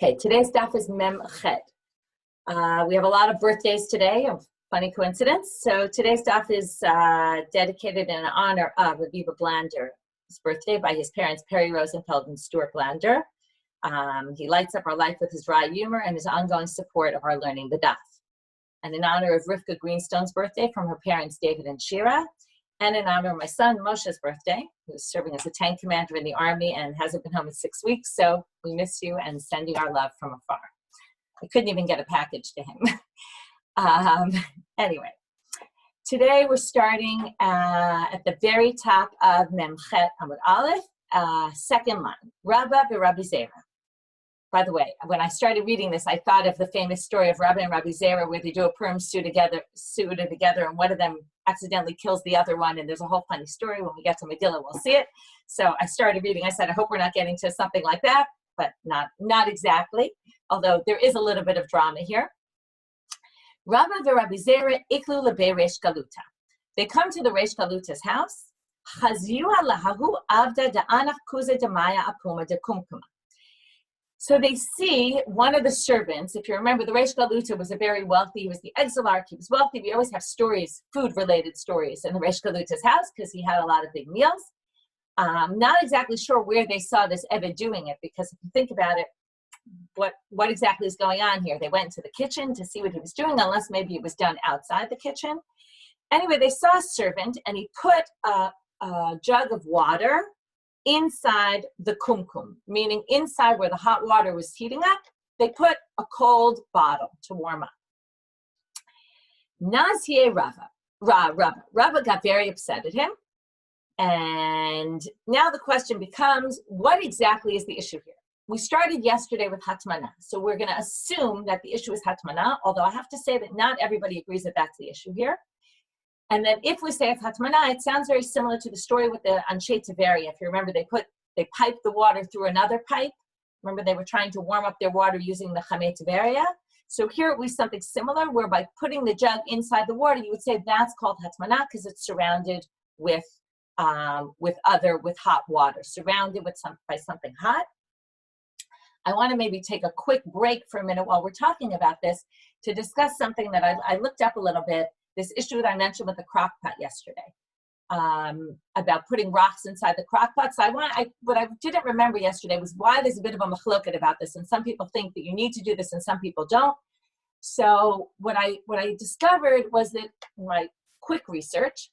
Okay, today's daf is Mem Chet. We have a lot of birthdays today, a funny coincidence. So today's daf is dedicated in honor of Aviva Blander's birthday by his parents, Perry Rosenfeld and Stuart Blander. He lights up our life with his dry humor and his ongoing support of our learning the daf. And in honor of Rivka Greenstone's birthday from her parents, David and Shira, and in honor of my son, Moshe's birthday, who's serving as a tank commander in the Army and hasn't been home in 6 weeks, so we miss you and sending our love from afar. I couldn't even get a package to him. Anyway, today we're starting at the very top of Memchet Amud Aleph, second line, Rabba v'Rabbi Zera. By the way, when I started reading this, I thought of the famous story of Rabbi and Rabbi Zera where they do a Purim suda together, and one of them accidentally kills the other one, and there's a whole funny story. When we get to Megillah, we'll see it. So I started reading. I said, I hope we're not getting to something like that, but not exactly, although there is a little bit of drama here. Rabba v'Rabbi Zera iklu lebei Reish Galuta. They come to the Reish Galuta's house. Chaziyuha lahahu avda da'anach kuze demaya apuma de kumkuma. So they see one of the servants. If you remember, the Reish Galuta was he was the exilarch, he was wealthy. We always have stories, food-related stories in the Reish Galuta's house because he had a lot of big meals. Not exactly sure where they saw this Eved doing it, because if you think about it, what exactly is going on here? They went to the kitchen to see what he was doing, unless maybe it was done outside the kitchen. Anyway, they saw a servant, and he put a jug of water inside the kumkum, meaning inside where the hot water was heating up, they put a cold bottle to warm up. Nazye Rava got very upset at him. And now the question becomes, what exactly is the issue here? We started yesterday with Hatmana, so we're going to assume that the issue is Hatmana, although I have to say that not everybody agrees that that's the issue here. And then if we say it's Hatmana, it sounds very similar to the story with the Anshe Tiveria. If you remember, they piped the water through another pipe. Remember, they were trying to warm up their water using the Chamei Tiveria. So here it was something similar, where by putting the jug inside the water, you would say that's called Hatmana because it's surrounded with hot water, surrounded by something hot. I want to maybe take a quick break for a minute while we're talking about this to discuss something that I looked up a little bit. This issue that I mentioned with the crock pot yesterday, about putting rocks inside the crock pot. So what I didn't remember yesterday was why there's a bit of a machloket about this, and some people think that you need to do this and some people don't. So what I discovered was that my quick research,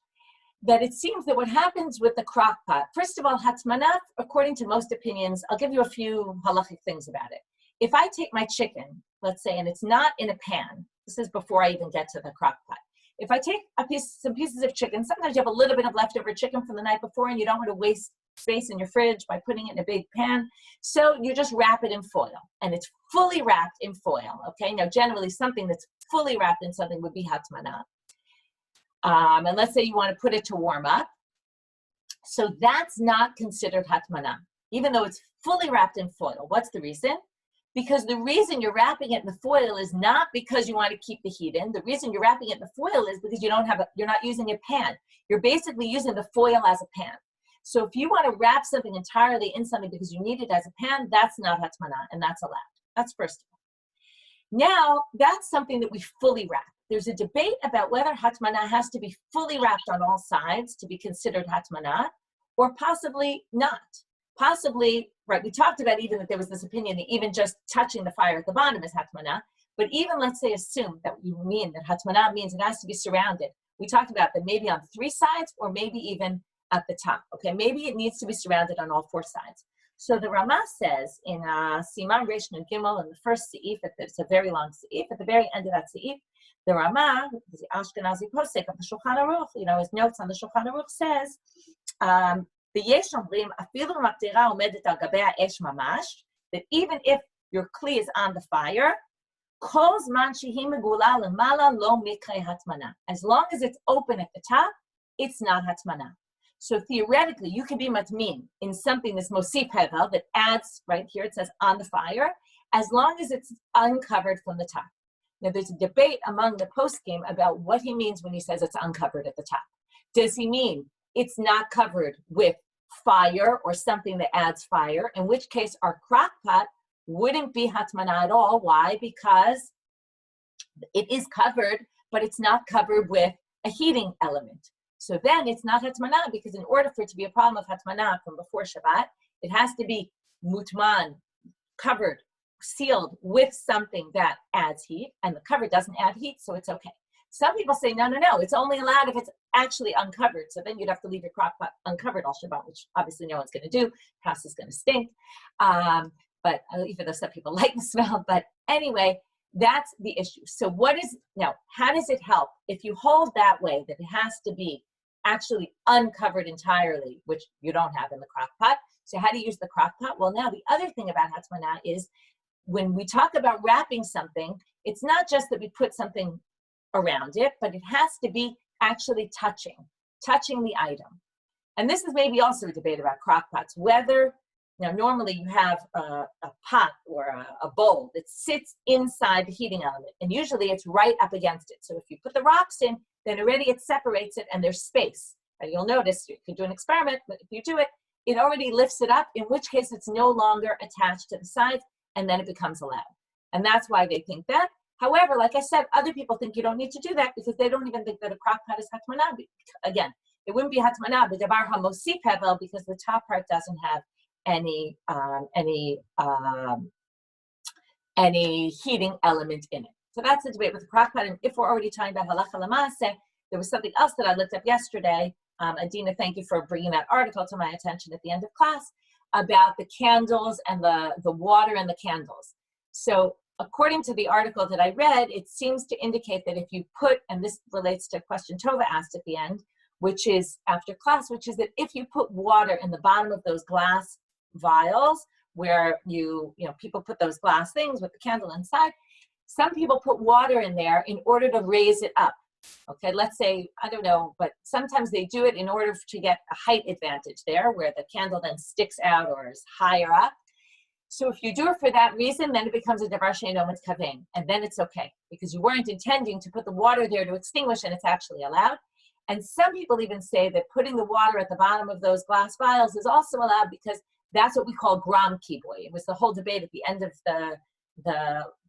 that it seems that what happens with the crock pot, first of all, hatmana, according to most opinions, I'll give you a few halachic things about it. If I take my chicken, let's say, and it's not in a pan, this is before I even get to the crock pot. If I take some pieces of chicken, sometimes you have a little bit of leftover chicken from the night before and you don't want to waste space in your fridge by putting it in a big pan. So you just wrap it in foil, and it's fully wrapped in foil, okay? Now, generally, something that's fully wrapped in something would be hatmana. And let's say you want to put it to warm up. So that's not considered hatmana, even though it's fully wrapped in foil. What's the reason? Because the reason you're wrapping it in the foil is not because you want to keep the heat in. The reason you're wrapping it in the foil is because you're not using a pan. You're basically using the foil as a pan. So if you want to wrap something entirely in something because you need it as a pan, that's not hatmana, and that's allowed. That's first of all. Now, that's something that we fully wrap. There's a debate about whether hatmana has to be fully wrapped on all sides to be considered hatmana, or possibly not. Possibly, right, we talked about even that there was this opinion that even just touching the fire at the bottom is hatmana, but even let's say assume that you mean that hatmana means it has to be surrounded. We talked about that maybe on 3 sides or maybe even at the top, okay? Maybe it needs to be surrounded on all 4 sides. So the Rama says in Siman Reish Nun Gimel, in the first seif, it's a very long seif, at the very end of that seif, the Rama, the Ashkenazi posek of the Shulchan Aruch, his notes on the Shulchan Aruch says, that even if your kli is on the fire, as long as it's open at the top, it's not hatmana. So theoretically, you can be matmin in something that's mosif hevel, that adds, right here it says on the fire, as long as it's uncovered from the top. Now there's a debate among the poskim about what he means when he says it's uncovered at the top. Does he mean it's not covered with fire or something that adds fire, in which case our crock pot wouldn't be hatmana at all. Why? Because it is covered, but it's not covered with a heating element. So then it's not hatmana, because in order for it to be a problem of hatmana from before Shabbat, it has to be mutman, covered, sealed with something that adds heat, and the cover doesn't add heat, so it's okay. Some people say, no, it's only allowed if it's actually uncovered. So then you'd have to leave your crock pot uncovered all Shabbat, which obviously no one's going to do. The house is going to stink. But even though some people like the smell, but anyway, that's the issue. So how does it help if you hold that way, that it has to be actually uncovered entirely, which you don't have in the crock pot? So how do you use the crock pot? Well, now the other thing about hatmana is when we talk about wrapping something, it's not just that we put something around it, but it has to be actually touching the item. And this is maybe also a debate about crock pots, whether, normally you have a pot or a bowl that sits inside the heating element, and usually it's right up against it. So if you put the rocks in, then already it separates it and there's space. And you'll notice, you could do an experiment, but if you do it, it already lifts it up, in which case it's no longer attached to the sides, and then it becomes allowed. And that's why they think that. However, like I said, other people think you don't need to do that because they don't even think that a crock pot is hatmana. Again, it wouldn't be hatmana, but davar hamosif hevel, because the top part doesn't have any heating element in it. So that's the debate with the crock pot. And if we're already talking about halacha l'maaseh, there was something else that I looked up yesterday. Adina, thank you for bringing that article to my attention at the end of class about the candles and the water in the candles. So according to the article that I read, it seems to indicate that if you put, and this relates to a question Tova asked at the end, which is after class, which is that if you put water in the bottom of those glass vials where people put those glass things with the candle inside, some people put water in there in order to raise it up. Okay, let's say, I don't know, but sometimes they do it in order to get a height advantage there where the candle then sticks out or is higher up. So if you do it for that reason, then it becomes a davar she'eino mitkaven, and then it's okay because you weren't intending to put the water there to extinguish, and it's actually allowed. And some people even say that putting the water at the bottom of those glass vials is also allowed because that's what we call gram kiboy. It was the whole debate at the end of the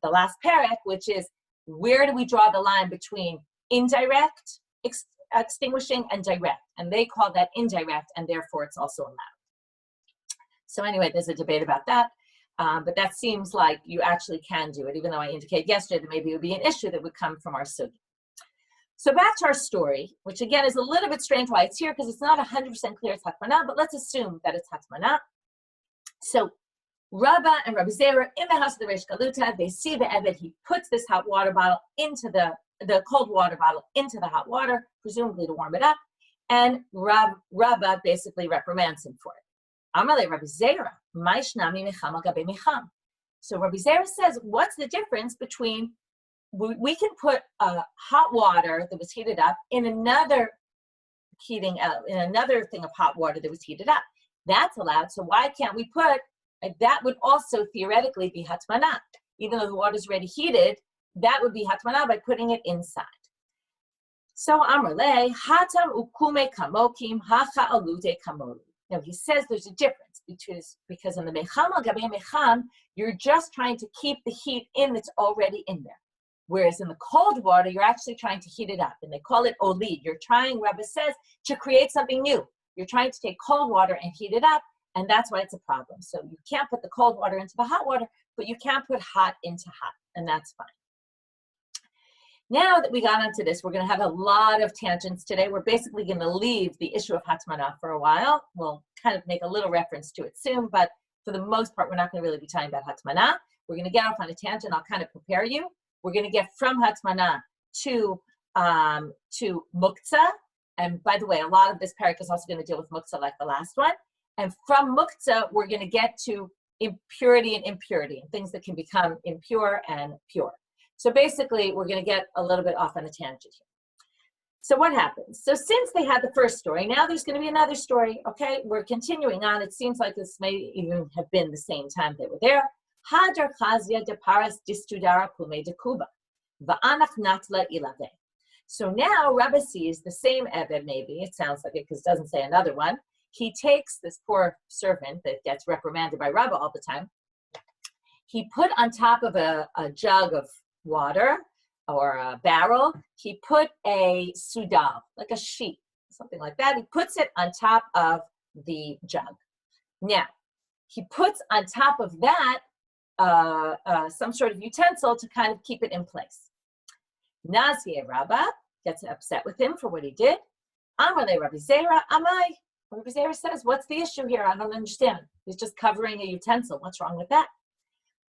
last parak, which is where do we draw the line between indirect extinguishing and direct, and they call that indirect, and therefore it's also allowed. So anyway, there's a debate about that. But that seems like you actually can do it, even though I indicated yesterday that maybe it would be an issue that would come from our sugi. So back to our story, which again is a little bit strange why it's here, because it's not 100% clear it's hatmana, but let's assume that it's hatmana. So Rabba and Rabbi Zera in the house of the Reish Galuta, they see the Eved, he puts this hot water bottle into the cold water bottle into the hot water, presumably to warm it up, and Rabba basically reprimands him for it. Amale Rabbi Zera, Maishnami mecham agabe mecham. So Rabbi Zera says, what's the difference between, we can put hot water that was heated up in another thing of hot water that was heated up. That's allowed, so why can't we put, that would also theoretically be hatmana. Even though the water's already heated, that would be hatmana by putting it inside. So Amrle, hatam ukume kamokim, hacha alute kamolu. Now he says there's a difference because in the mecham al gabe mecham, you're just trying to keep the heat in that's already in there. Whereas in the cold water, you're actually trying to heat it up, and they call it olid. You're trying, Rabbi says, to create something new. You're trying to take cold water and heat it up, and that's why it's a problem. So you can't put the cold water into the hot water, but you can't put hot into hot, and that's fine. Now that we got onto this, we're going to have a lot of tangents today. We're basically going to leave the issue of hatmana for a while. We'll kind of make a little reference to it soon, but for the most part, we're not going to really be talking about hatmana. We're going to get off on a tangent. I'll kind of prepare you. We're going to get from hatmana to muktzah. And by the way, a lot of this parak is also going to deal with muktzah like the last one. And from muktzah, we're going to get to impurity and impurity, and things that can become impure and pure. So basically, we're going to get a little bit off on a tangent here. So what happens? So since they had the first story, now there's going to be another story, okay? We're continuing on. It seems like this may even have been the same time they were there. Hadar chazia de paras distudara pume de kuba. Va'anach natla ilave. So now Rabbi sees the same Eved, maybe, it sounds like it because it doesn't say another one. He takes this poor servant that gets reprimanded by Rabbi all the time. he put on top of a jug of water or a barrel, he put a sudal, like a sheet, something like that. He puts it on top of the jug. Now, he puts on top of that some sort of utensil to kind of keep it in place. Nazi Rabba gets upset with him for what he did. Amale Rabbi Zera, Amai. Rabbi Zera says, what's the issue here? I don't understand. He's just covering a utensil. What's wrong with that?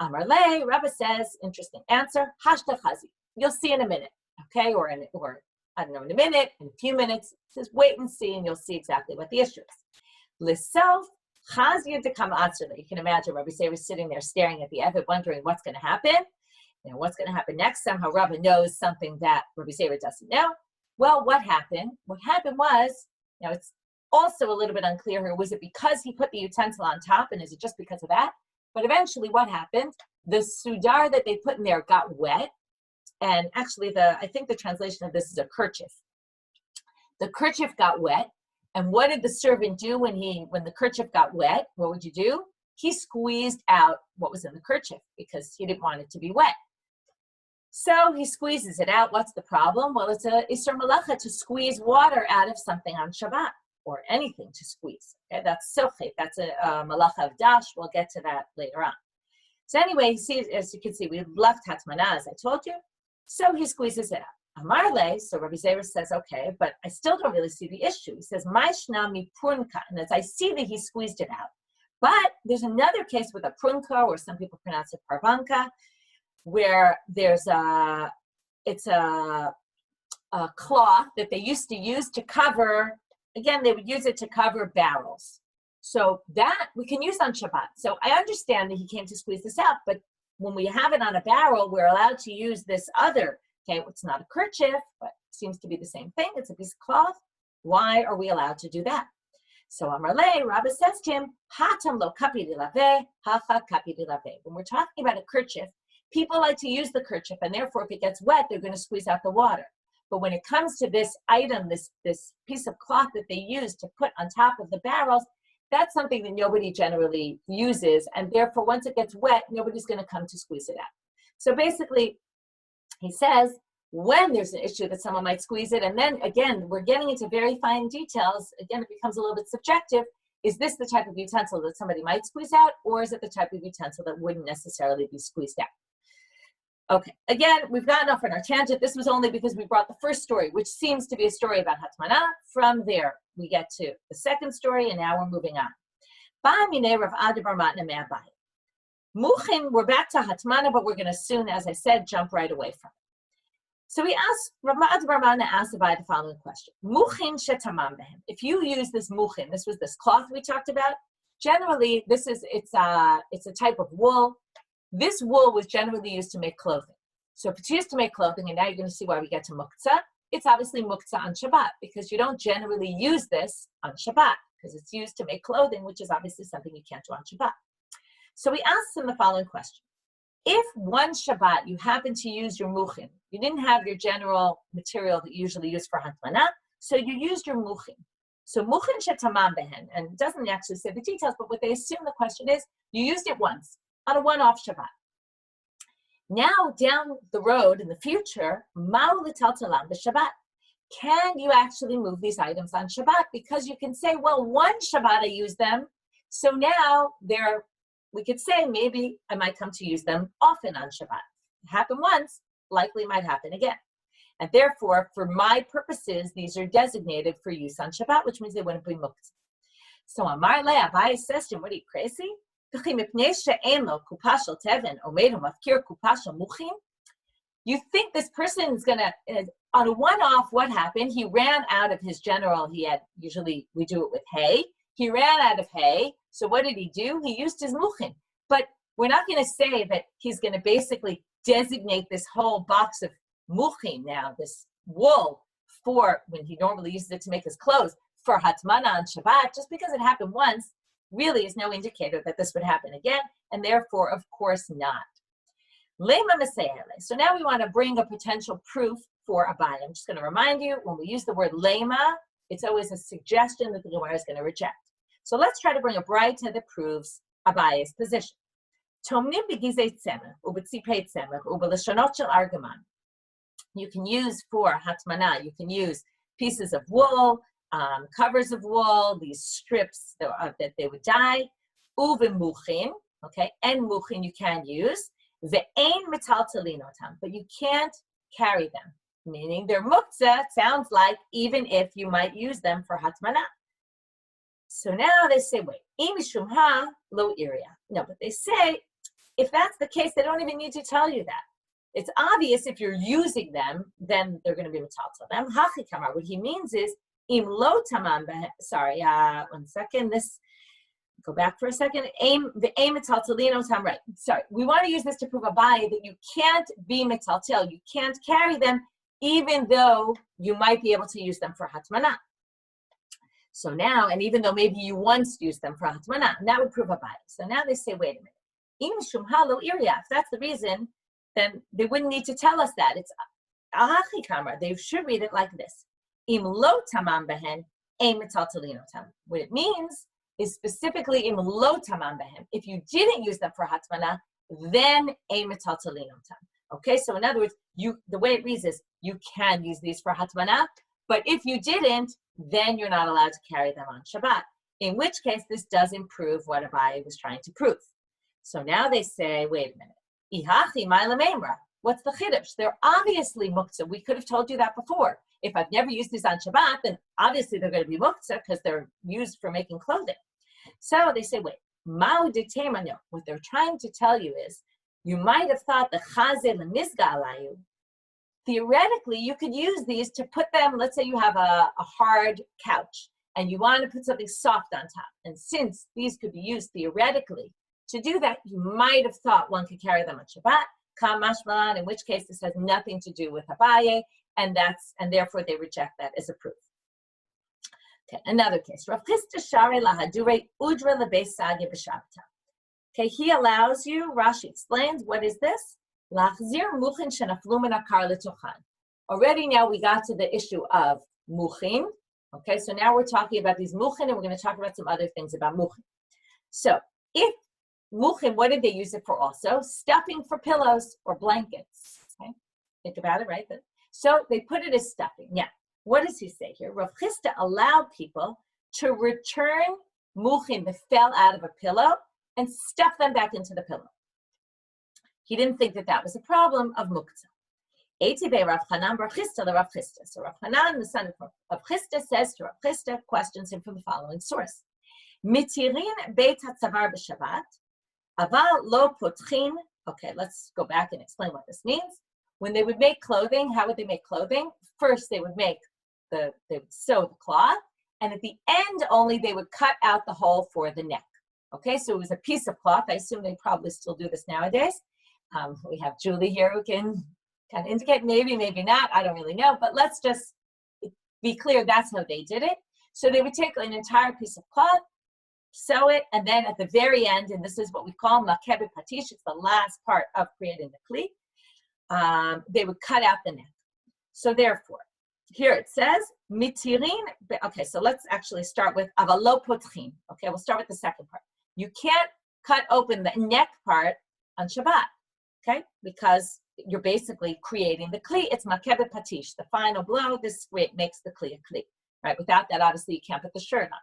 Amarle, Rabbi says, interesting answer, Hashta Chazi. You'll see in a minute, okay? Or I don't know, in a minute, in a few minutes. He says, wait and see, and you'll see exactly what the issue is. L'self, Chazia de Kam Atzerle. You can imagine Rabbi Zera sitting there staring at the Eved, wondering what's going to happen. What's going to happen next? Somehow Rabbi knows something that Rabbi Zera doesn't know. Well, what happened? What happened was, it's also a little bit unclear here. Was it because he put the utensil on top, and is it just because of that? But eventually what happened, the sudar that they put in there got wet. And actually, I think the translation of this is a kerchief. The kerchief got wet. And what did the servant do when the kerchief got wet? What would you do? He squeezed out what was in the kerchief because he didn't want it to be wet. So he squeezes it out. What's the problem? Well, it's a Isser Malacha to squeeze water out of something on Shabbat, or anything to squeeze. Okay, that's Silchet. That's a Malacha of Dash. We'll get to that later on. So anyway, as you can see, we left Hatmana, as I told you. So he squeezes it out. Amarle, so Rabbi Zera says, okay, but I still don't really see the issue. He says, Maishna mi prunka, and as I see that he squeezed it out. But there's another case with a prunka, or some people pronounce it parvanka, where it's a cloth that they used to use to cover, again, they would use it to cover barrels. So that we can use on Shabbat. So I understand that he came to squeeze this out, but when we have it on a barrel, we're allowed to use this other, okay, it's not a kerchief, but seems to be the same thing. It's a piece of cloth. Why are we allowed to do that? So Amarle, Rabbi says to him, Hatam lo kapi dilave, hacha kapi dilave. When we're talking about a kerchief, people like to use the kerchief, and therefore if it gets wet, they're going to squeeze out the water. But when it comes to this item, this piece of cloth that they use to put on top of the barrels, that's something that nobody generally uses, and therefore once it gets wet, nobody's going to come to squeeze it out. So basically, he says, when there's an issue that someone might squeeze it, and then again, we're getting into very fine details, again, it becomes a little bit subjective. Is this the type of utensil that somebody might squeeze out, or is it the type of utensil that wouldn't necessarily be squeezed out? Okay, again, we've gotten off on our tangent. This was only because we brought the first story, which seems to be a story about Hatmana. From there, we get to the second story, and now we're moving on. Muchin, we're back to Hatmana, but we're going to soon, as I said, jump right away from it. So we asked, Rabbanit asked Abai the following question. Muchin shetamam behem. If you use this muchin, this was this cloth we talked about, generally, it's a type of wool. This wool was generally used to make clothing. So if it's used to make clothing, and now you're going to see why we get to muktzah, it's obviously muktzah on Shabbat, because you don't generally use this on Shabbat, because it's used to make clothing, which is obviously something you can't do on Shabbat. So we asked him the following question. If one Shabbat you happen to use your muchin, you didn't have your general material that you usually use for hatmana, so you used your muchin. So muchin shetamam behen, and it doesn't actually say the details, but what they assume the question is, you used it once, on a one-off Shabbat. Now, down the road in the future, ma'u l'taltalam b'Shabbat. Can you actually move these items on Shabbat? Because you can say, well, one Shabbat I used them, so now we could say maybe I might come to use them often on Shabbat. It happened once, likely might happen again. And therefore, for my purposes, these are designated for use on Shabbat, which means they wouldn't be muktzah. So Amar Le, Abai says to him, what are you, crazy? You think this person is going to, on a one-off, what happened? He ran out of his general. Usually we do it with hay. He ran out of hay. So what did he do? He used his muchin. But we're not going to say that he's going to basically designate this whole box of muchin now, this wool, for when he normally uses it to make his clothes, for hatmana on Shabbat, just because it happened once, really is no indicator that this would happen again, and therefore, of course, not. Lema Mesehele. So now we want to bring a potential proof for Abai. I'm just going to remind you, when we use the word lema, it's always a suggestion that the Gemara is going to reject. So let's try to bring a braita that proves Abai's position. Tomnim begizei tzemach, ubetzipei tzemach, ubelashonot shel argaman. You can use for hatmana, you can use pieces of wool, covers of wool, these strips that they would dye, uvemuchin, okay, and muchin you can use, ve'ein metaltalinotam, but you can't carry them, meaning they're muktzah, sounds like, even if you might use them for hatmana. So now they say, wait, imishumha lo iria. No, but they say, if that's the case, they don't even need to tell you that. It's obvious if you're using them, then they're going to be metaltal. Them hachi kamar. What he means is im lo tamam. Sorry, 1 second. Go back for a second. The aim metaltalino tam. Right. Sorry. We want to use this to prove Abaye that you can't be metaltal. You can't carry them, even though you might be able to use them for hatmana. So now, and even though maybe you once used them for hatmana, that would prove Abaye. So now they say, wait a minute. Im shumha lo iria. If that's the reason, then they wouldn't need to tell us that. It's ahachi kamar. They should read it like this. Im lo tamam behen, ein metaltalino tam. What it means is specifically im lo tamam behen. If you didn't use them for hatmana, then ein metaltalino tam. Okay, so in other words, the way it reads is you can use these for hatmana, but if you didn't, then you're not allowed to carry them on Shabbat. In which case, this does improve what Abaye was trying to prove. So now they say, wait a minute. What's the chiddush? They're obviously muktzah. We could have told you that before. If I've never used these on Shabbat, then obviously they're going to be muktzah because they're used for making clothing. So they say, wait, ma'u detemano. What they're trying to tell you is, you might have thought the chazeh lemizga alayu. Theoretically, you could use these to put them, let's say you have a hard couch and you want to put something soft on top. And since these could be used theoretically to do that, you might have thought one could carry them on Shabbat, kam mashmalan, in which case this has nothing to do with Abaye, and therefore they reject that as a proof. Okay, another case. Rav Chisda share lahadure udra lebeis sagya b'shabta. Okay, he allows you, Rashi explains, what is this? Lachzir muchin shenaflu min hakar letochan. Already now we got to the issue of muchin. Okay, so now we're talking about these muchin, and we're going to talk about some other things about muchin. So if muchin, what did they use it for also? Stuffing for pillows or blankets. Okay, think about it, right? So they put it as stuffing. Yeah. What does he say here? Rav Chisda allowed people to return muchin that fell out of a pillow and stuff them back into the pillow. He didn't think that was a problem of muktzah. Eitibei Rav Chanan bar Chisda Rav Chisda. So Rav Chanan, the son of Rav Chisda, says to Rav Chisda, questions him from the following source. Mitirin beit hatzavar b'Shabbat, aval lo potchin. Okay, let's go back and explain what this means. When they would make clothing, how would they make clothing? First, they would sew the cloth, and at the end only they would cut out the hole for the neck. Okay, so it was a piece of cloth. I assume they probably still do this nowadays. We have Julie here who can kind of indicate, maybe, maybe not. I don't really know, but let's just be clear. That's how they did it. So they would take an entire piece of cloth, sew it, and then at the very end, and this is what we call makebet patish, it's the last part of creating the kli, they would cut out the neck. So therefore, here it says, mitirin, okay, so let's actually start with avalo potchin. Okay, we'll start with the second part. You can't cut open the neck part on Shabbat, okay, because you're basically creating the kli. It's makebet patish, the final blow. This makes the kli a kli, right? Without that, obviously, you can't put the shirt on.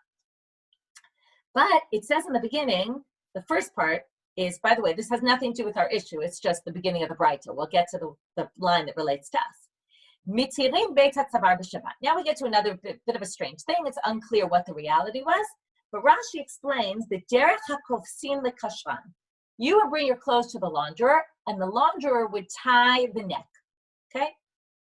But it says in the beginning, the first part is, by the way, this has nothing to do with our issue. It's just the beginning of the Braita. We'll get to the line that relates to us. Mitirin beit hatzavar b'Shabbat. Now we get to another bit of a strange thing. It's unclear what the reality was. But Rashi explains that derech hakofsin lekashran. You would bring your clothes to the launderer, and the launderer would tie the neck. Okay?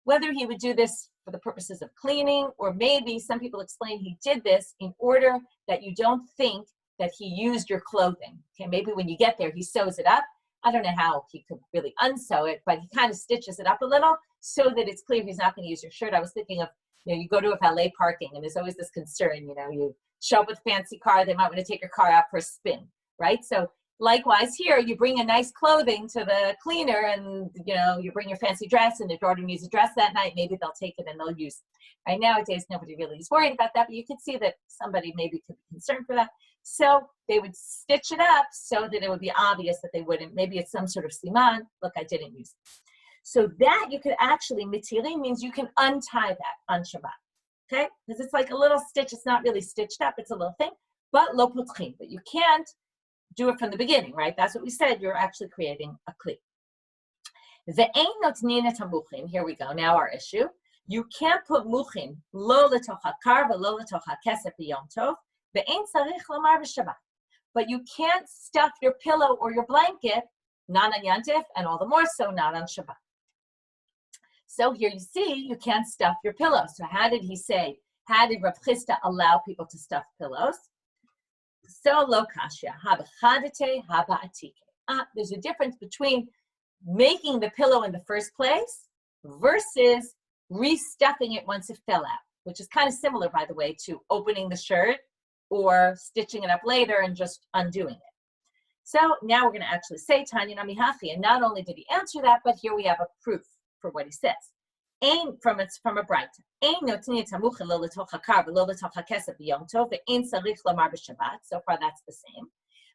Whether he would do this for the purposes of cleaning, or maybe some people explain he did this in order that you don't think that he used your clothing. Okay, maybe when you get there, he sews it up. I don't know how he could really unsew it, but he kind of stitches it up a little so that it's clear he's not going to use your shirt. I was thinking of, you go to a valet parking, and there's always this concern, you show up with a fancy car, they might want to take your car out for a spin, right? So Likewise here, you bring a nice clothing to the cleaner and, you bring your fancy dress and your daughter needs a dress that night, maybe they'll take it and they'll use it. Right, nowadays, nobody really is worried about that, but you could see that somebody maybe could be concerned for that. So they would stitch it up so that it would be obvious that they wouldn't. Maybe it's some sort of siman. Look, I didn't use it. So that you could actually, mitirin means you can untie that on Shabbat, okay? Because it's like a little stitch. It's not really stitched up. It's a little thing, but lo putrin. But you can't do it from the beginning, right? That's what we said. You're actually creating a kli. Ve'ein notnin et hamuchin. Here we go. Now our issue. You can't put muchin lo letoch hakar v'lo letoch hakesef b'yom tov. Ve'ein tzarich lomar b'Shabbat. But you can't stuff your pillow or your blanket, not on Yantif, and all the more so not on Shabbat. So here you see, you can't stuff your pillow. So how did he say? How did Rav Chisda allow people to stuff pillows? So lo kashya, habachadete, haba'atike. There's a difference between making the pillow in the first place versus restuffing it once it fell out, which is kind of similar, by the way, to opening the shirt or stitching it up later and just undoing it. So now we're going to actually say Tanya Namihachi, and not only did he answer that, but here we have a proof for what he says. From a bright. So far that's the same.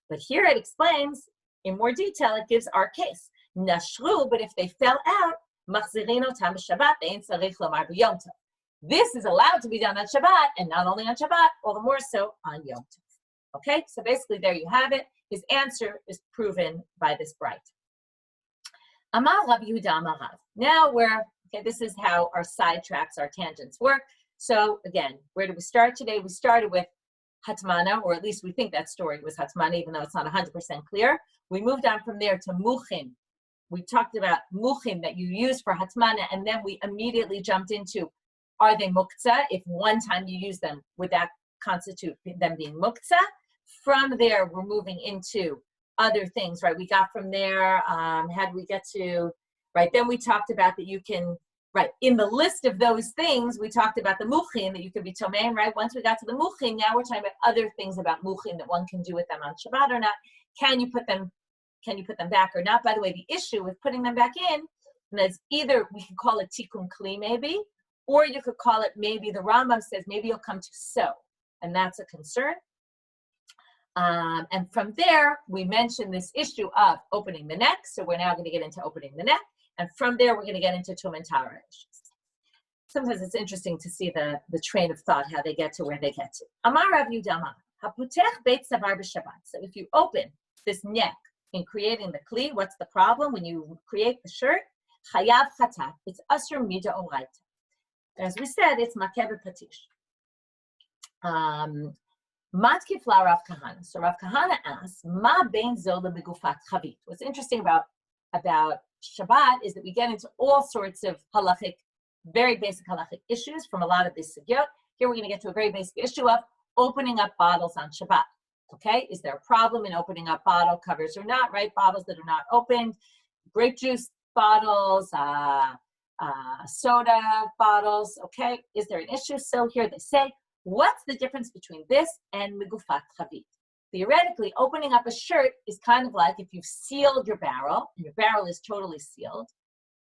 But here it explains in more detail, it gives our case. Nashru, but if they fell out, this is allowed to be done on Shabbat, and not only on Shabbat, all the more so on Yom Tov. Okay, so basically there you have it. His answer is proven by this bright. Amar Rabbi Yehuda Amar Rav. Now this is how our sidetracks, our tangents work. So again, where did we start today? We started with Hatmana, or at least we think that story was Hatmana, even though it's not 100% clear. We moved on from there to Muchin. We talked about Muchin that you use for Hatmana, and then we immediately jumped into, are they Muktzah? If one time you use them, would that constitute them being Muktzah? From there, we're moving into other things, right? We got from there, how did we get to, right? Then we talked about that you can, right, in the list of those things, we talked about the muchin, that you could be tomein, right? Once we got to the muchin, now we're talking about other things about muchin that one can do with them on Shabbat or not. Can you put them back or not? By the way, the issue with putting them back in is either we can call it tikkun kli maybe, or you could call it maybe the Rambam says maybe you'll come to sew, and that's a concern. And from there, we mentioned this issue of opening the neck. So we're now going to get into opening the neck. And from there, we're going to get into Tum and Tara issues. Sometimes it's interesting to see the train of thought, how they get to where they get to. Amar Rav Yehuda Amar, haputech beit savar b'Shabbat. So if you open this neck in creating the kli, what's the problem? When you create the shirt, chayav chatat, it's asur mida oraita. As we said, it's makeh b'patish. Matkifla Rav Kahana. So Rav Kahana asks, Ma bein zola begufat chavit. What's interesting about Shabbat is that we get into all sorts of halachic, very basic halachic issues from a lot of these sugyot. Here we're going to get to a very basic issue of opening up bottles on Shabbat. Okay, is there a problem in opening up bottle covers or not? Right, bottles that are not opened, grape juice bottles, soda bottles. Okay, is there an issue? So here they say, what's the difference between this and megufat chavit? Theoretically, opening up a shirt is kind of like if you've sealed your barrel, and your barrel is totally sealed,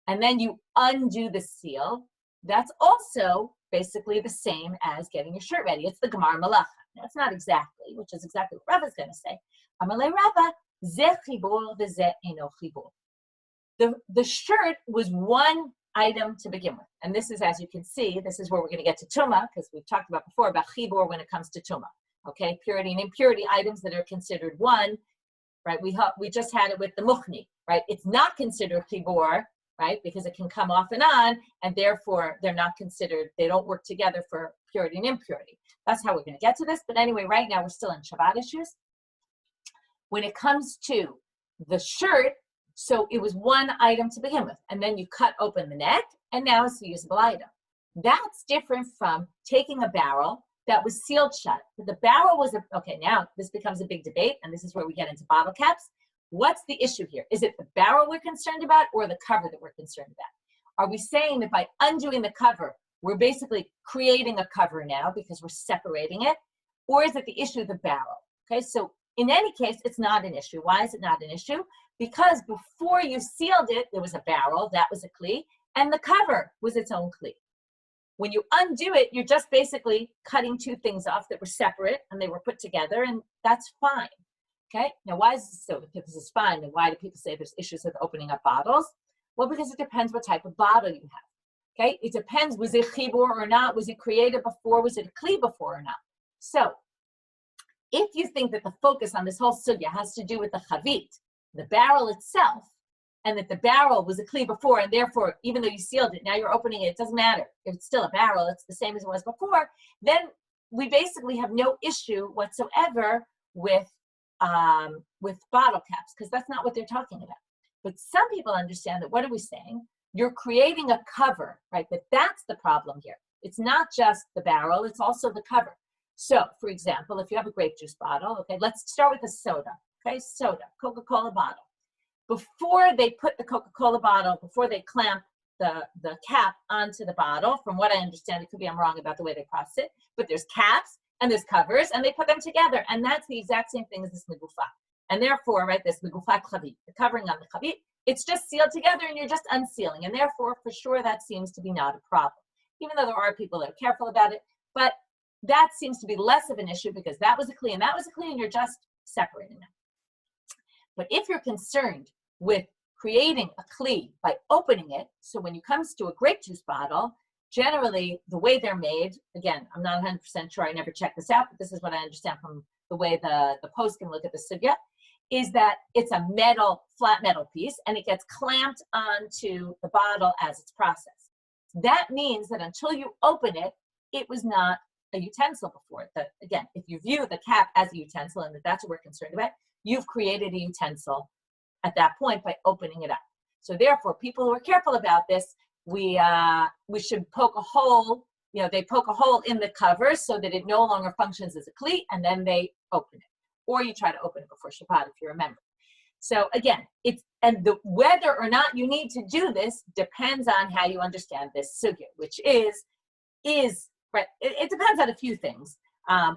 and then you undo the seal. That's also basically the same as getting your shirt ready. It's the Gemara Malacha. Now, it's not exactly, which is exactly what Rava is going to say. Amalei Rava, ze chibur v'ze eno chibur. The shirt was one item to begin with. And this is, as you can see, this is where we're going to get to Tumah, because we've talked about before about chibur when it comes to Tumah. Okay, purity and impurity, items that are considered one, right? We just had it with the muchni, right? It's not considered chibur, right? Because it can come off and on, and therefore they're not considered, they don't work together for purity and impurity. That's how we're going to get to this. But anyway, right now we're still in Shabbat issues. When it comes to the shirt, so it was one item to begin with, and then you cut open the neck, and now it's a usable item. That's different from taking a barrel that was sealed shut. But the barrel was, okay, now this becomes a big debate, and this is where we get into bottle caps. What's the issue here? Is it the barrel we're concerned about or the cover that we're concerned about? Are we saying that by undoing the cover, we're basically creating a cover now because we're separating it? Or is it the issue of the barrel? Okay, so In any case, it's not an issue. Why is it not an issue? Because before you sealed it, there was a barrel, that was a kli, and the cover was its own kli. When you undo it, you're just basically cutting two things off that were separate and they were put together, and that's fine. Okay, now why is this so? If this is fine, then why do people say there's issues with opening up bottles? Well, because it depends what type of bottle you have. Okay, it depends, was it chibur or not? Was it created before? Was it a kli before or not? So, if you think that the focus on this whole sugya has to do with the chavit, the barrel itself, and that the barrel was a kli before, and therefore, even though you sealed it, now you're opening it, it doesn't matter. If it's still a barrel, it's the same as it was before, then we basically have no issue whatsoever with bottle caps, because that's not what they're talking about. But some people understand that, what are we saying? You're creating a cover, right? That's the problem here. It's not just the barrel, it's also the cover. So, for example, if you have a grape juice bottle, okay, let's start with a soda, okay, soda, Coca-Cola bottle. Before they put the Coca-Cola bottle, before they clamp the cap onto the bottle, from what I understand, it could be I'm wrong about the way they process it, but there's caps and there's covers, and they put them together, and that's the exact same thing as this megufa. And therefore, right, this megufa chavit, the covering on the chavit, it's just sealed together and you're just unsealing, and therefore, for sure, that seems to be not a problem, even though there are people that are careful about it, but that seems to be less of an issue because that was a kli and that was a kli, and you're just separating them. But if you're concerned with creating a kli by opening it, so when it comes to a grape juice bottle, generally the way they're made, again, I'm not 100% sure, I never checked this out, but this is what I understand from the way the post can look at the sugya, is that it's a flat metal piece, and it gets clamped onto the bottle as it's processed. That means that until you open it, it was not a utensil before. Again, if you view the cap as a utensil, and that's what we're concerned about, you've created a utensil at that point by opening it up. So therefore, people who are careful about this, we should poke a hole, they poke a hole in the cover so that it no longer functions as a kli, and then they open it. Or you try to open it before Shabbat if you remember. So again, whether or not you need to do this depends on how you understand this sugya, which is right. It depends on a few things.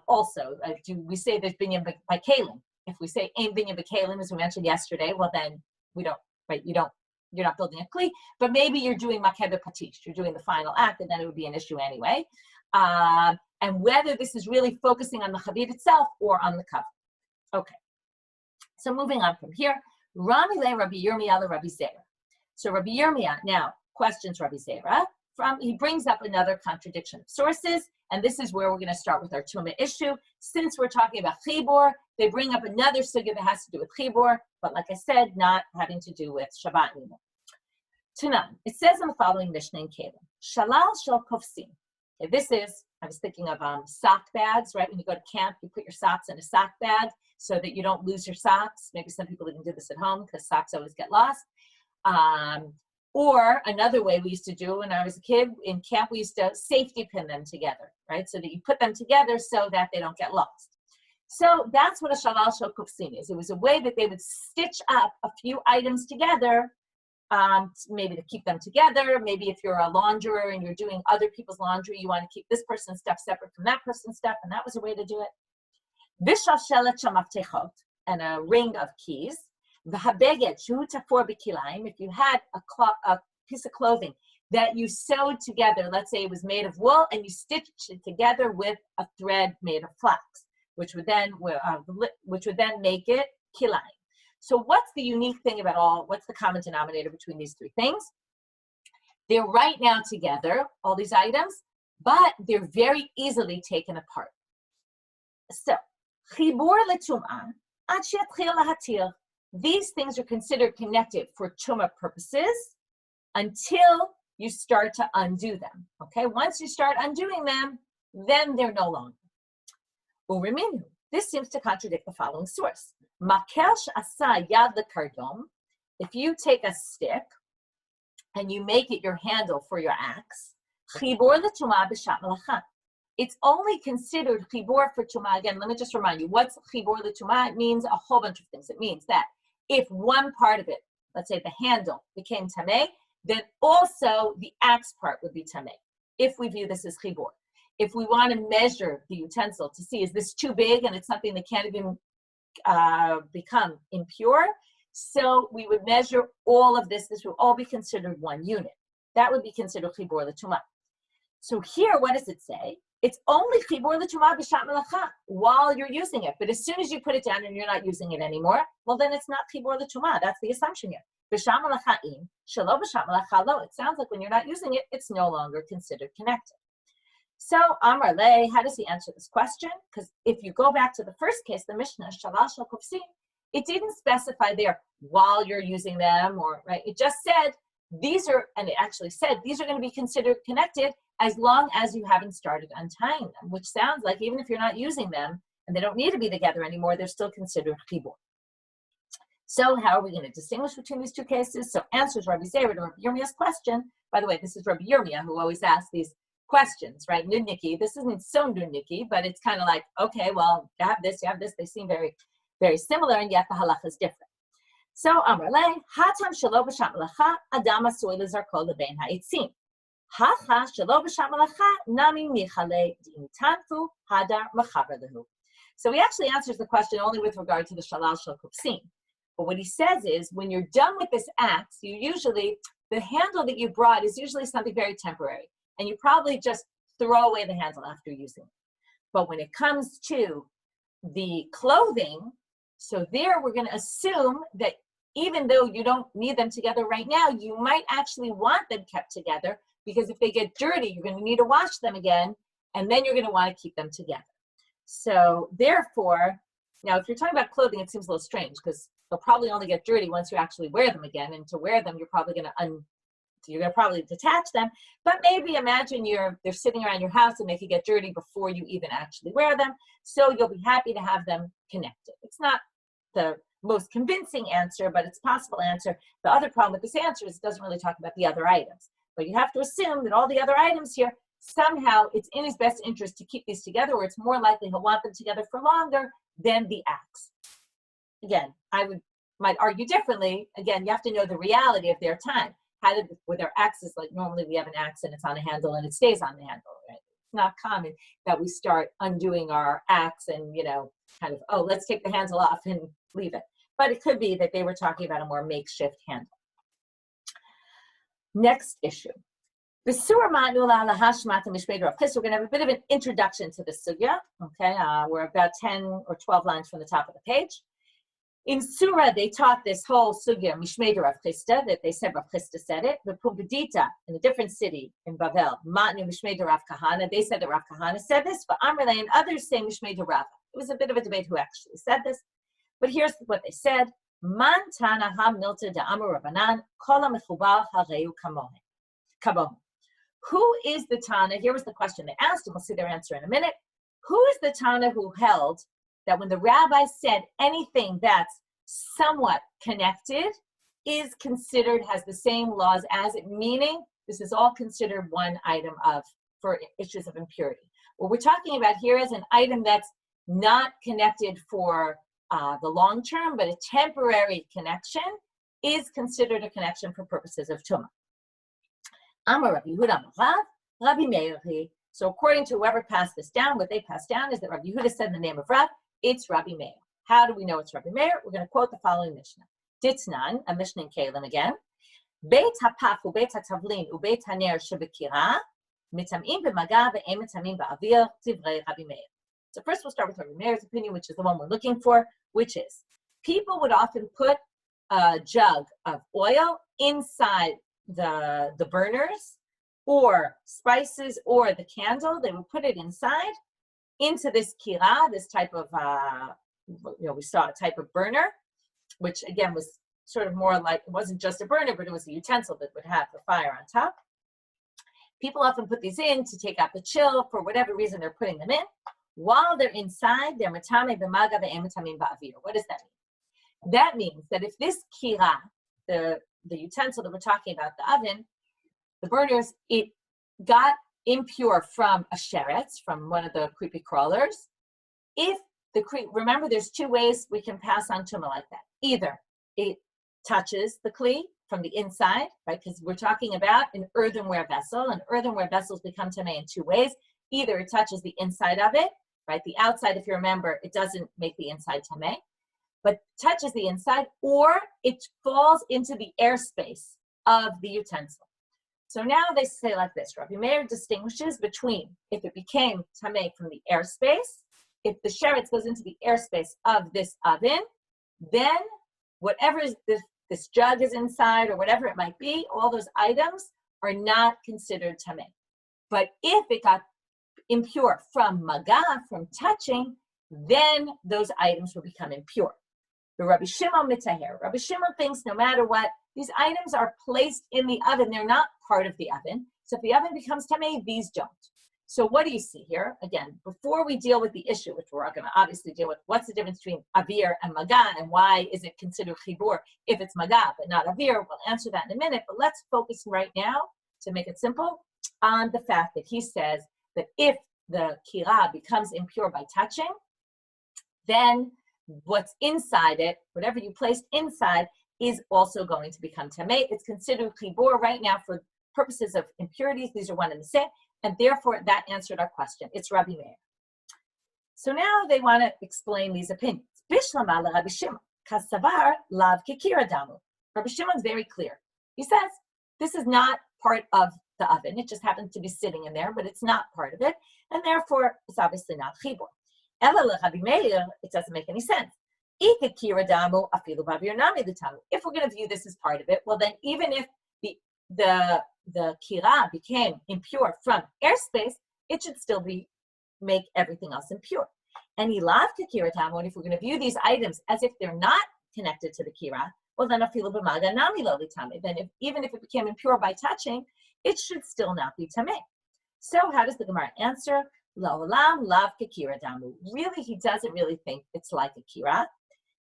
Also, do we say there's binyan by kalim? If we say ain't binyan by kalim, as we mentioned yesterday, well then we don't, right? You're not building a kli, but maybe you're doing makeh patish, you're doing the final act, and then it would be an issue anyway. And whether this is really focusing on the chavit itself or on the cover. Okay, so moving on from here, Rami le Rabbi Yirmiyah le Rabbi Zera. So Rabbi Yirmiyah now questions Rabbi Zera. He brings up another contradiction of sources, and this is where we're going to start with our Tumah issue. Since we're talking about chibur, they bring up another sugya that has to do with chibur, but like I said, not having to do with Shabbat anymore. Tanan, it says in the following Mishnah in Kalim, Shalal shel kofsim. Okay, this is, I was thinking of sock bags, right? When you go to camp, you put your socks in a sock bag so that you don't lose your socks. Maybe some people even do this at home because socks always get lost. Or another way we used to do when I was a kid, in camp, we used to safety pin them together, right? So that you put them together so that they don't get lost. So that's what a shalal shel kufsin is. It was a way that they would stitch up a few items together, maybe to keep them together. Maybe if you're a launderer and you're doing other people's laundry, you want to keep this person's stuff separate from that person's stuff, and that was a way to do it. V'shalshelet shamaftechot, and a ring of keys. V'habeget shu tafor b'kilayim, if you had a piece of clothing that you sewed together, let's say it was made of wool, and you stitched it together with a thread made of flax, which would then make it kilayim. So what's the unique thing about what's the common denominator between these three things? They're right now together, all these items, but they're very easily taken apart. So, chibur letum'ah, ad she'yatchil lahatir. These things are considered connected for tumah purposes until you start to undo them. Okay, once you start undoing them, then they're no longer. Uriminu. This seems to contradict the following source. Makesh asa yad lekardom. If you take a stick and you make it your handle for your axe, chibur letumah b'shat malacha. It's only considered chibur for tumah. Again, let me just remind you, what's chibur letumah? It means a whole bunch of things. It means that if one part of it, let's say the handle, became tameh, then also the axe part would be tameh, if we view this as chibur. If we want to measure the utensil to see, is this too big and it's something that can't even become impure. So we would measure all of this. This would all be considered one unit. That would be considered chibur l'tumah. So here, what does it say? It's only chibur l'tumah b'shat melacha while you're using it. But as soon as you put it down and you're not using it anymore, well, then it's not chibur l'tumah. That's the assumption here. B'shat melacha im, shelo b'shat melacha lo. It sounds like when you're not using it, it's no longer considered connected. So Amar Le, how does he answer this question? Because if you go back to the first case, the Mishnah, Shalal Shal Kufsin, it didn't specify there while you're using them, or right. It just said these are, and it actually said these are going to be considered connected as long as you haven't started untying them, which sounds like even if you're not using them and they don't need to be together anymore, they're still considered chibur. So how are we going to distinguish between these two cases? So answers Rabbi Zera to Rabbi Yirmiyah's question. By the way, this is Rabbi Yirmiyah who always asks these questions, right? Nudniki. This isn't so nudniki, but it's kind of like, okay, well, you have this, you have this. They seem very, very similar, and yet the halacha is different. So Amar Le, Hatam shelo b'shat melacha, Adam asur lezarko lebein ha'itzim. Hacha shelo b'shat melacha, nami michale d'imtanfu hadar mechaber lehu. So he actually answers the question only with regard to the shalal shel kupsin. But what he says is, when you're done with this axe, you usually, the handle that you brought is usually something very temporary. And you probably just throw away the handle after using it. But when it comes to the clothing, so there we're going to assume that even though you don't need them together right now, you might actually want them kept together, because if they get dirty, you're going to need to wash them again, and then you're going to want to keep them together. So therefore, now if you're talking about clothing, it seems a little strange because they'll probably only get dirty once you actually wear them again, and to wear them, you're probably going to probably detach them, but maybe imagine they're sitting around your house and they could get dirty before you even actually wear them. So you'll be happy to have them connected. It's not the most convincing answer, but it's a possible answer. The other problem with this answer is it doesn't really talk about the other items. But you have to assume that all the other items here, somehow it's in his best interest to keep these together, or it's more likely he'll want them together for longer than the axe. Again, might argue differently. Again, you have to know the reality of their time. With our axes, like normally we have an axe and it's on a handle and it stays on the handle, right? It's not common that we start undoing our axe and, kind of, oh, let's take the handle off and leave it. But it could be that they were talking about a more makeshift handle. Next issue. We're going to have a bit of an introduction to the sugya. Okay, we're about 10 or 12 lines from the top of the page. In Surah, they taught this whole sugya, Mishmei Rav Chisda, that they said Rav Chisda said it. The Pumbedita, in a different city in Bavel, Matnu Mishmei Rav Kahana, they said that Rav Kahana said this, but Amrele and others say Mishmei Rav. It was a bit of a debate who actually said this, but here's what they said. Man Tana Ha Milta Da Amar Rabbanan, Kola Mechubar Hareu Kabohu. Who is the Tana? Here was the question they asked, and we'll see their answer in a minute. Who is the Tana who held that when the rabbi said anything that's somewhat connected is considered, has the same laws as it, meaning this is all considered one item for issues of impurity. What we're talking about here is an item that's not connected for the long term, but a temporary connection is considered a connection for purposes of Tumah. Amar Rabbi Yehuda Rav, Rabbi Meir. So according to whoever passed this down, what they passed down is that Rabbi Yehuda said in the name of Rav, it's Rabbi Meir. How do we know it's Rabbi Meir? We're going to quote the following Mishnah. Ditnan, a Mishnah in Kalim again. Beit hapach ubeit hatavlin ubeit haner shebekira mitamim b'maga ve'em mitamim ba'avir divrei Rabbi Meir. So first we'll start with Rabbi Meir's opinion, which is the one we're looking for, which is people would often put a jug of oil inside the burners or spices or the candle. They would put it inside into this kira, this type of, we saw a type of burner, which again was sort of more like, it wasn't just a burner, but it was a utensil that would have the fire on top. People often put these in to take out the chill for whatever reason they're putting them in. While they're inside, they're matame b'maga ve'em matamim ba'avir. What does that mean? That means that if this kira, the utensil that we're talking about, the oven, the burners, it got impure from a sheretz, from one of the creepy crawlers. Remember, there's two ways we can pass on tumah like that. Either it touches the kli from the inside, right? Because we're talking about an earthenware vessel, and earthenware vessels become tameh in two ways. Either it touches the inside of it, right? The outside, if you remember, it doesn't make the inside tameh. but touches the inside, or it falls into the airspace of the utensil. So now they say like this, Rabbi Meir distinguishes between if it became tamei from the airspace, if the sheretz goes into the airspace of this oven, then whatever this jug is inside or whatever it might be, all those items are not considered tamei. But if it got impure from maga, from touching, then those items will become impure. The Rabbi Shimon mitaher. Rabbi Shimon thinks no matter what, these items are placed in the oven. They're not part of the oven. So if the oven becomes tamei, these don't. So what do you see here? Again, before we deal with the issue, which we're going to obviously deal with, what's the difference between avir and maga, and why is it considered chibur if it's maga but not avir? We'll answer that in a minute, but let's focus right now, to make it simple, on the fact that he says that if the kira becomes impure by touching, then what's inside it, whatever you placed inside, is also going to become tamei. It's considered chibur right now for purposes of impurities. These are one and the same. And therefore, that answered our question. It's Rabbi Meir. So now they want to explain these opinions. Bishlama Rabbi Shimon, kasavar lav kikira damu. Rabbi Shimon's very clear. He says, this is not part of the oven. It just happens to be sitting in there, but it's not part of it. And therefore, it's obviously not chibur. Ela Rabbi Meir, it doesn't make any sense. If we're going to view this as part of it, well then, even if the kira became impure from airspace, it should still make everything else impure. And ilav kikira tamon, if we're going to view these items as if they're not connected to the kira, well then afilu b'maga nami lo litame. Then even if it became impure by touching, it should still not be tamei. So how does the Gemara answer? Lo olam lav kikira damu. Really, he doesn't really think it's like a kira.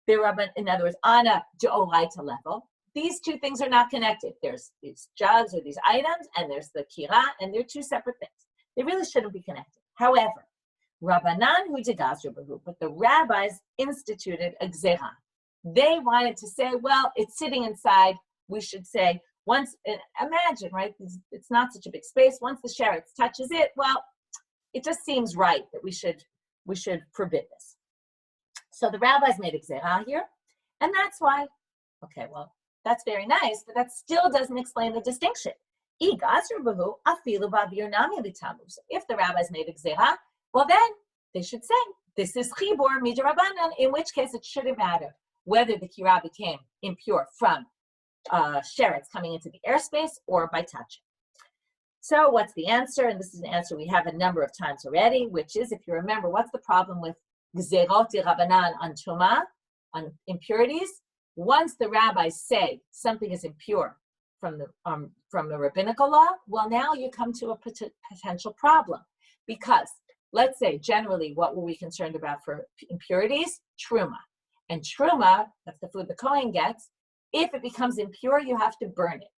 In other words, on a deoraita level, these two things are not connected. There's these jugs or these items, and there's the kira, and they're two separate things. They really shouldn't be connected. However, Rabbanan hu degazru b'hu, but the rabbis instituted a gzera. They wanted to say, well, it's sitting inside. We should say, once, imagine, right? It's not such a big space. Once the sheretz touches it, well, it just seems right that we should forbid this. So the rabbis made a gzera here, and that's why, okay, well, that's very nice, but that still doesn't explain the distinction. So if the rabbis made a gzera, well then, they should say, this is chibur midrabanan, in which case it shouldn't matter whether the kira became impure from sheretz coming into the airspace or by touching. So what's the answer? And this is an answer we have a number of times already, which is, if you remember, what's the problem with gzerot rabbanan on tuma, on impurities? Once the rabbis say something is impure from the rabbinical law, well, now you come to a potential problem. Because let's say generally what were we concerned about for impurities? Truma. And truma, that's the food the Kohen gets, if it becomes impure, you have to burn it.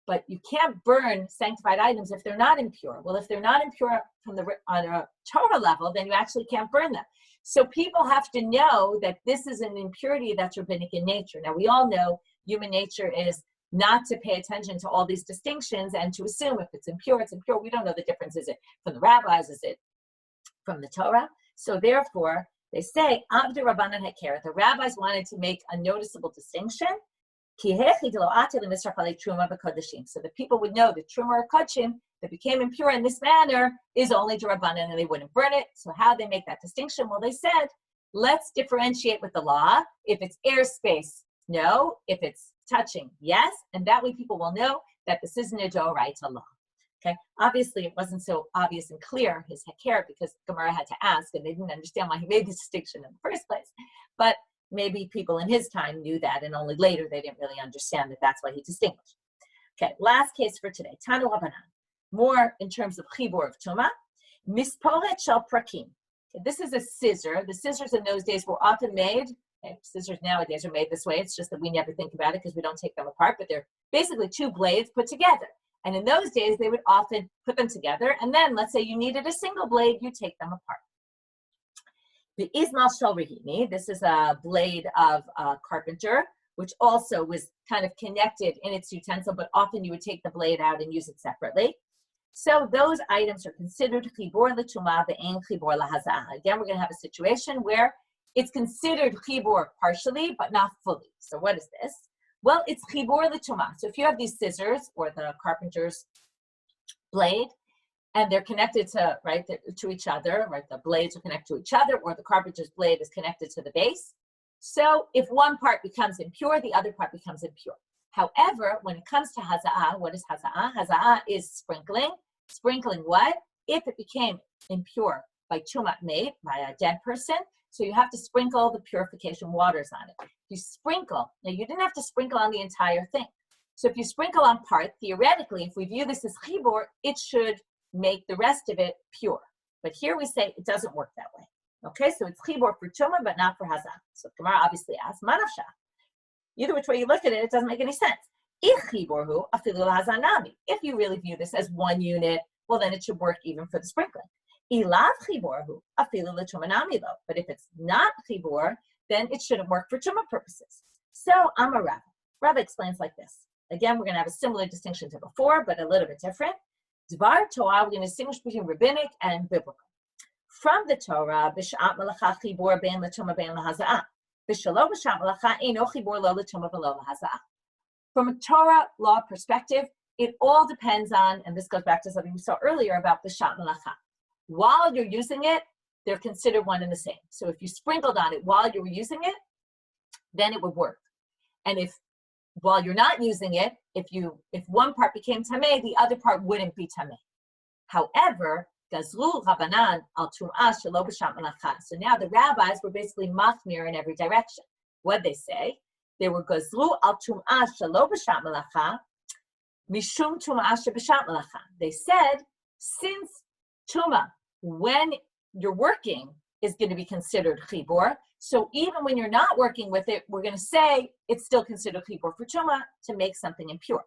But you can't burn sanctified items if they're not impure. Well, if they're not impure on a Torah level, then you actually can't burn them. So people have to know that this is an impurity that's rabbinic in nature. Now, we all know human nature is not to pay attention to all these distinctions and to assume if it's impure, it's impure. We don't know the difference. Is it from the rabbis? Is it from the Torah? So therefore, they say, Abdu Rabbanan Haker, the rabbis wanted to make a noticeable distinction. So the people would know that truma or kodshim that became impure in this manner is only to Rabbanan, and they wouldn't burn it. So how they make that distinction? Well, they said, let's differentiate with the law. If it's airspace, no. If it's touching, yes. And that way people will know that this isn't a doraita law. Okay. Obviously, it wasn't so obvious and clear, his haker, because Gemara had to ask, and they didn't understand why he made this distinction in the first place. But maybe people in his time knew that, and only later they didn't really understand that that's why he distinguished. Okay, last case for today. Tanu Rabbanan. More in terms of chibur of tuma. Misporet shel prakim. Okay, this is a scissor. The scissors in those days were often made. Okay, scissors nowadays are made this way. It's just that we never think about it because we don't take them apart. But they're basically two blades put together. And in those days, they would often put them together. And then, let's say you needed a single blade, you take them apart. The Ismal Shel Rahimi, this is a blade of a carpenter, which also was kind of connected in its utensil, but often you would take the blade out and use it separately. So those items are considered chibur l'tuma ve'ein chibur lahazah. Again, we're going to have a situation where it's considered chibur partially, but not fully. So what is this? Well, it's chibur l'tumah. So if you have these scissors or the carpenter's blade, and they're connected to, right, to each other, right? The blades are connected to each other, or the carpenter's blade is connected to the base. So if one part becomes impure, the other part becomes impure. However, when it comes to haza'ah, what is haza'ah? Haza'ah is sprinkling. Sprinkling what? If it became impure by tumat made, by a dead person, so you have to sprinkle the purification waters on it. You sprinkle. Now, you didn't have to sprinkle on the entire thing. So if you sprinkle on part, theoretically, if we view this as chibur, it should make the rest of it pure. But here we say it doesn't work that way. Okay, so it's chibur for tumah, but not for haza'ah. So Gemara obviously asks, manafsha. Either which way you look at it, it doesn't make any sense. If you really view this as one unit, well, then it should work even for the sprinkling. But if it's not chibur, then it shouldn't work for tumah purposes. So I'm a Rabbi. Rabbi explains like this. Again, we're going to have a similar distinction to before, but a little bit different. Dvar Torah, we're going to distinguish between rabbinic and biblical. From the Torah, b'shat malacha chibur ben l'tumah ben l'haza'ah. B'shalo b'shat malacha eino chibur lo l'tumah v'lo l'haza'ah. From a Torah law perspective, it all depends on, and this goes back to something we saw earlier about b'shat malacha. While you're using it, they're considered one and the same. So if you sprinkled on it while you were using it, then it would work. And if while you're not using it, if one part became tameh, the other part wouldn't be tameh. However, gazru Rabbanan al tum'ah shelo b'shat malacha. So now the rabbis were basically machmir in every direction. What they say? They were gazru al tum'ah shelo b'shat malacha mishum tum'ah sheb'shat malacha. They said, since tumah, when you're working, is going to be considered chibur. So even when you're not working with it, we're going to say it's still considered chibur for tumah to make something impure.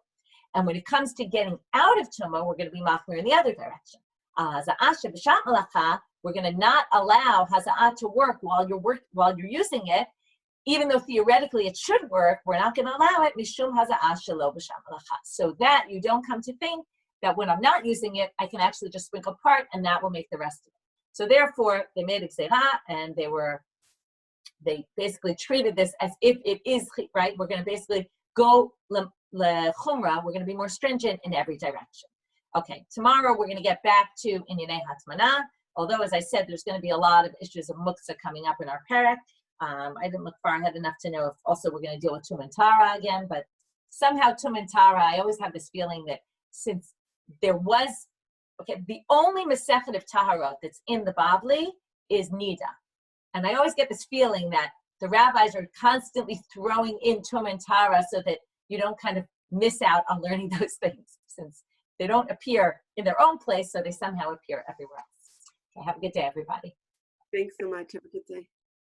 And when it comes to getting out of tumah, we're going to be machmir in the other direction. We're going to not allow haza'ah to work while you're using it, even though theoretically it should work. We're not going to allow it mishum haza'ah shelo b'shat malacha, so that you don't come to think that when I'm not using it, I can actually just sprinkle part, and that will make the rest of it. So therefore, they made a gzeirah, and they basically treated this as if it is, right? We're going to basically go le-chumrah. We're going to be more stringent in every direction. Okay, tomorrow we're going to get back to Inyanei Hatmanah, although, as I said, there's going to be a lot of issues of muktzah coming up in our parak. I didn't look far ahead enough to know if also we're going to deal with Tum and Tara again, but somehow Tum and Tara, I always have this feeling that since there was, the only Masechet of Taharot that's in the Bavli is Nida. And I always get this feeling that the rabbis are constantly throwing in Tum and Tara so that you don't kind of miss out on learning those things, since they don't appear in their own place, so they somehow appear everywhere else. Okay, have a good day, everybody. Thanks so much. Have a good day.